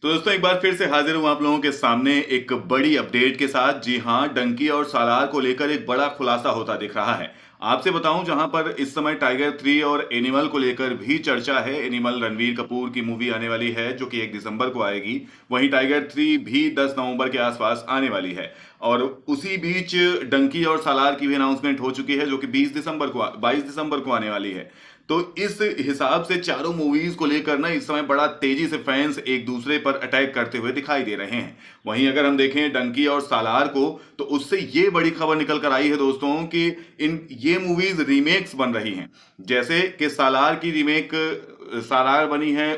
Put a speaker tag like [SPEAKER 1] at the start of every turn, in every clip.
[SPEAKER 1] तो दोस्तों एक बार फिर से हाजिर हूं आप लोगों के सामने एक बड़ी अपडेट के साथ। जी हां, डंकी और सालार को लेकर एक बड़ा खुलासा होता दिख रहा है। आपसे बताऊं, जहां पर इस समय टाइगर 3 और एनिमल को लेकर भी चर्चा है। एनिमल रणवीर कपूर की मूवी आने वाली है जो कि 1 दिसंबर को आएगी। वहीं टाइगर 3 भी 10 नवंबर के आसपास आने वाली है। और उसी बीच डंकी और सालार की भी अनाउंसमेंट हो चुकी है जो कि 22 दिसंबर को आने वाली है। तो इस हिसाब से चारों मूवीज को लेकर ना इस समय बड़ा तेजी से फैंस एक दूसरे पर अटैक करते हुए दिखाई दे रहे हैं। वहीं अगर हम देखें डंकी और सालार को, तो उससे ये बड़ी खबर निकल कर आई है दोस्तों कि इन ये मूवीज रीमेक्स बन रही हैं। जैसे कि सालार की रीमेक सालार बनी है,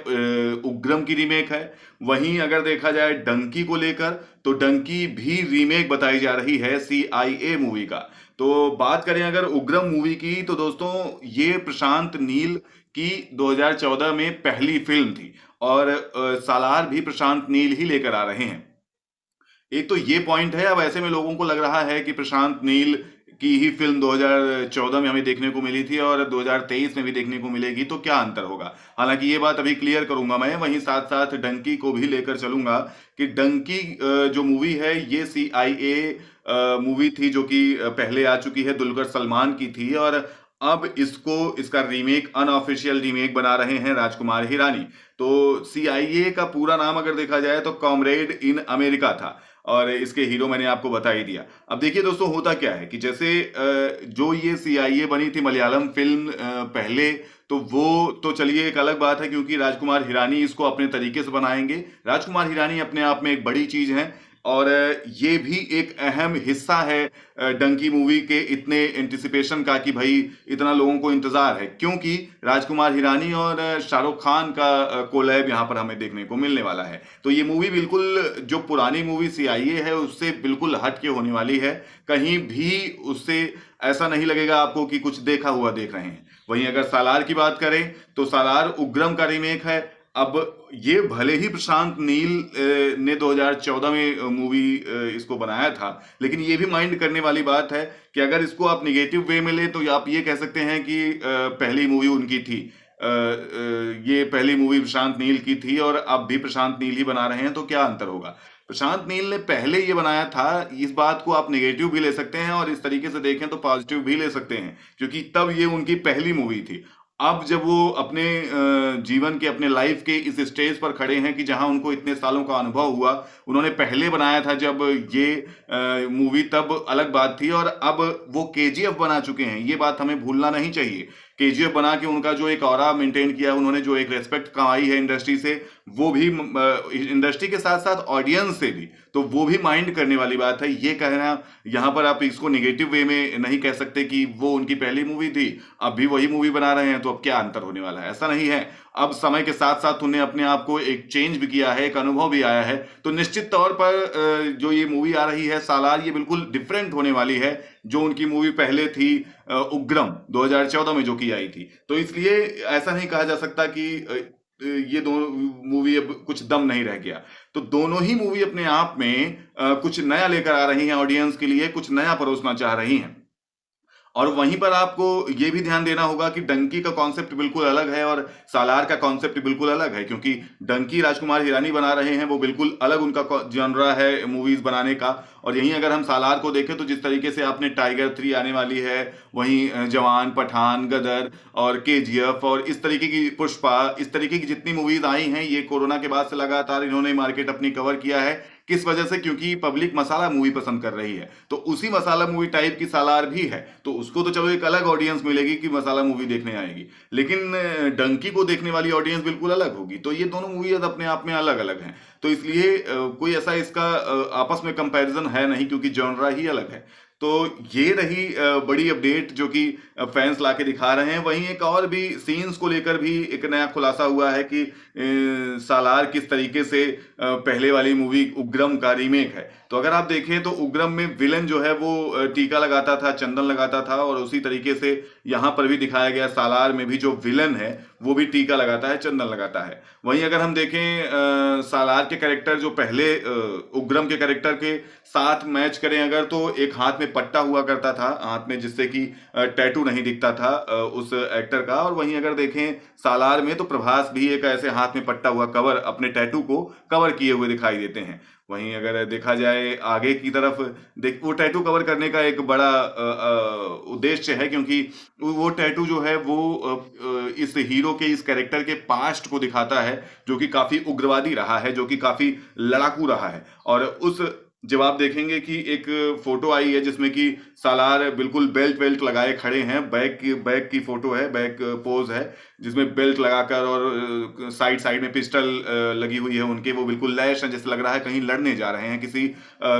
[SPEAKER 1] उग्रम की रीमेक है। वहीं अगर देखा जाए डंकी को लेकर, तो डंकी भी रीमेक बताई जा रही है CIA मूवी का। तो बात करें अगर उग्रम मूवी की, तो दोस्तों ये प्रशांत नील की 2014 में पहली फिल्म थी। और सालार भी प्रशांत नील ही लेकर आ रहे हैं। एक तो ये पॉइंट है। अब ऐसे में लोगों को लग रहा है कि प्रशांत नील की ही फिल्म 2014 में हमें देखने को मिली थी और 2023 में भी देखने को मिलेगी, तो क्या अंतर होगा। हालांकि ये बात अभी क्लियर करूंगा मैं। वहीं साथ साथ डंकी को भी लेकर चलूंगा कि डंकी जो मूवी है ये CIA मूवी थी जो कि पहले आ चुकी है, दुलकर सलमान की थी। और अब इसका रीमेक, अनऑफिशियल रीमेक बना रहे हैं राजकुमार हिरानी। तो CIA का पूरा नाम अगर देखा जाए तो कॉमरेड इन अमेरिका था। और इसके हीरो मैंने आपको बता ही दिया। अब देखिए दोस्तों, होता क्या है कि जैसे जो ये CIA बनी थी मलयालम फिल्म पहले, तो वो तो चलिए एक अलग बात है क्योंकि राजकुमार हिरानी इसको अपने तरीके से बनाएंगे। राजकुमार हिरानी अपने आप में एक बड़ी चीज है। और ये भी एक अहम हिस्सा है डंकी मूवी के इतने एंटिसिपेशन का कि भाई इतना लोगों को इंतजार है, क्योंकि राजकुमार हिरानी और शाहरुख खान का कोलैब यहाँ पर हमें देखने को मिलने वाला है। तो ये मूवी बिल्कुल जो पुरानी मूवी CIA है उससे बिल्कुल हट के होने वाली है। कहीं भी उससे ऐसा नहीं लगेगा आपको कि कुछ देखा हुआ देख रहे हैं। वहीं अगर सालार की बात करें, तो सालार उग्रम का रीमेक है। अब ये भले ही प्रशांत नील ने 2014 में मूवी इसको बनाया था, लेकिन ये भी माइंड करने वाली बात है कि अगर इसको आप निगेटिव वे में ले तो आप ये कह सकते हैं कि पहली मूवी उनकी थी। ये पहली मूवी प्रशांत नील की थी और अब भी प्रशांत नील ही बना रहे हैं, तो क्या अंतर होगा। प्रशांत नील ने पहले ये बनाया था, इस बात को आप नेगेटिव भी ले सकते हैं और इस तरीके से देखें तो पॉजिटिव भी ले सकते हैं, क्योंकि तब ये उनकी पहली मूवी थी। अब जब वो अपने जीवन के, अपने लाइफ के इस स्टेज पर खड़े हैं कि जहां उनको इतने सालों का अनुभव हुआ, उन्होंने पहले बनाया था जब ये मूवी, तब अलग बात थी। और अब वो KGF बना चुके हैं, ये बात हमें भूलना नहीं चाहिए। KGF बना के उनका जो एक ऑरा मेंटेन किया उन्होंने, जो एक रेस्पेक्ट कमाई है इंडस्ट्री से, वो भी इंडस्ट्री के साथ साथ ऑडियंस से भी, तो वो भी माइंड करने वाली बात है। ये कहना यहाँ पर आप इसको नेगेटिव वे में नहीं कह सकते कि वो उनकी पहली मूवी थी, अब भी वही मूवी बना रहे हैं, तो अब क्या अंतर होने वाला है। ऐसा नहीं है। अब समय के साथ साथ उन्हें अपने आप को एक चेंज भी किया है, एक अनुभव भी आया है। तो निश्चित तौर पर जो ये मूवी आ रही है सालार, ये बिल्कुल डिफरेंट होने वाली है जो उनकी मूवी पहले थी उग्रम 2014 में जो की आई थी। तो इसलिए ऐसा नहीं कहा जा सकता कि ये दोनों मूवी अब कुछ दम नहीं रह गया। तो दोनों ही मूवी अपने आप में कुछ नया लेकर आ रही हैं, ऑडियंस के लिए कुछ नया परोसना चाह रही हैं। और वहीं पर आपको ये भी ध्यान देना होगा कि डंकी का कॉन्सेप्ट बिल्कुल अलग है और सालार का कॉन्सेप्ट बिल्कुल अलग है, क्योंकि डंकी राजकुमार हिरानी बना रहे हैं, वो बिल्कुल अलग उनका जॉनरा है मूवीज बनाने का। और यहीं अगर हम सालार को देखें तो जिस तरीके से आपने टाइगर 3 आने वाली है, वहीं जवान, पठान, गदर और KGF और इस तरीके की पुष्पा, इस तरीके की जितनी मूवीज आई हैं, ये कोरोना के बाद से लगातार इन्होंने मार्केट अपनी कवर किया है। किस वजह से? क्योंकि पब्लिक मसाला मूवी पसंद कर रही है। तो उसी मसाला मूवी टाइप की सालार भी है, तो उसको तो चलो एक अलग ऑडियंस मिलेगी कि मसाला मूवी देखने आएगी, लेकिन डंकी को देखने वाली ऑडियंस बिल्कुल अलग होगी। तो ये दोनों मूवीज अपने आप में अलग अलग हैं। तो इसलिए कोई ऐसा इसका आपस में कंपैरिजन है नहीं, क्योंकि जॉनरा ही अलग है। तो ये रही बड़ी अपडेट जो कि फैंस लाके दिखा रहे हैं। वहीं एक और भी सीन्स को लेकर भी एक नया खुलासा हुआ है कि सालार किस तरीके से पहले वाली मूवी उग्रम का रीमेक है। तो अगर आप देखें तो उग्रम में विलन जो है वो टीका लगाता था, चंदन लगाता था, और उसी तरीके से यहाँ पर भी दिखाया गया, सालार में भी जो विलन है वो भी टीका लगाता है, चंदन लगाता है। वहीं अगर हम देखें सालार के कैरेक्टर जो पहले उग्रम के कैरेक्टर के साथ मैच करें अगर, तो एक हाथ में पट्टा हुआ करता था हाथ में, जिससे कि टैटू नहीं दिखता था उस एक्टर का। और वहीं अगर देखें सालार में तो प्रभास भी एक ऐसे हाथ में पट्टा हुआ कवर, अपने टैटू को कवर किए हुए दिखाई देते हैं। वहीं अगर देखा जाए आगे की तरफ, देख वो टैटू कवर करने का एक बड़ा उद्देश्य है, क्योंकि वो टैटू जो है वो इस हीरो के, इस कैरेक्टर के पास्ट को दिखाता है, जो कि काफी उग्रवादी रहा है, जो कि काफी लड़ाकू रहा है। और उस, जब आप देखेंगे कि एक फोटो आई है जिसमें कि सालार बिल्कुल बेल्ट वेल्ट लगाए खड़े हैं, बैक की फोटो है, बैक पोज है, जिसमें बेल्ट लगाकर और साइड साइड में पिस्टल लगी हुई है उनके, वो बिल्कुल लैश है, जैसे लग रहा है कहीं लड़ने जा रहे हैं,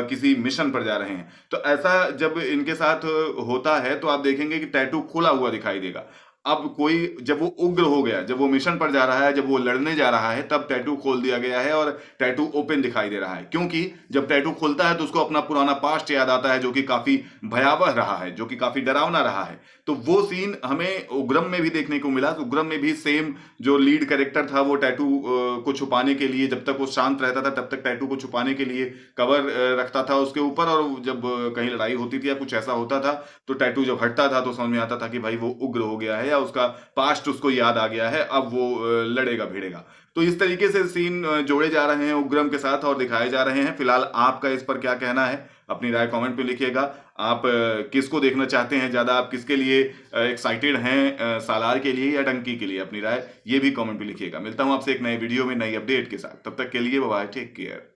[SPEAKER 1] किसी मिशन पर जा रहे हैं। तो ऐसा जब इनके साथ होता है तो आप देखेंगे कि टैटू खुला हुआ दिखाई देगा। अब कोई, जब वो उग्र हो गया, जब वो मिशन पर जा रहा है, जब वो लड़ने जा रहा है, तब टैटू खोल दिया गया है और टैटू ओपन दिखाई दे रहा है। क्योंकि जब टैटू खुलता है तो उसको अपना पुराना पास्ट याद आता है, जो कि काफी भयावह रहा है, जो कि काफी डरावना रहा है। तो वो सीन हमें उग्रम में भी देखने को मिला। तो उग्रम में भी सेम जो लीड कैरेक्टर था, वो टैटू को छुपाने के लिए, जब तक वो शांत रहता था तब तक टैटू को छुपाने के लिए कवर रखता था उसके ऊपर, और जब कहीं लड़ाई होती थी या कुछ ऐसा होता था तो टैटू जब हटता था तो समझ में आता था कि भाई वो उग्र हो गया है, या उसका पास्ट उसको याद आ गया है, अब वो लड़ेगा भिड़ेगा। तो इस तरीके से सीन जोड़े जा रहे हैं उग्रम के साथ और दिखाए जा रहे हैं। फिलहाल आपका इस पर क्या कहना है, अपनी राय कमेंट पे लिखिएगा। आप किसको देखना चाहते हैं ज्यादा, आप किसके लिए एक्साइटेड हैं, सालार के लिए या डंकी के लिए? अपनी राय ये भी कमेंट पे लिखिएगा। मिलता हूं आपसे एक नए वीडियो में नई अपडेट के साथ, तब तक के लिए बाय बाय, टेक केयर।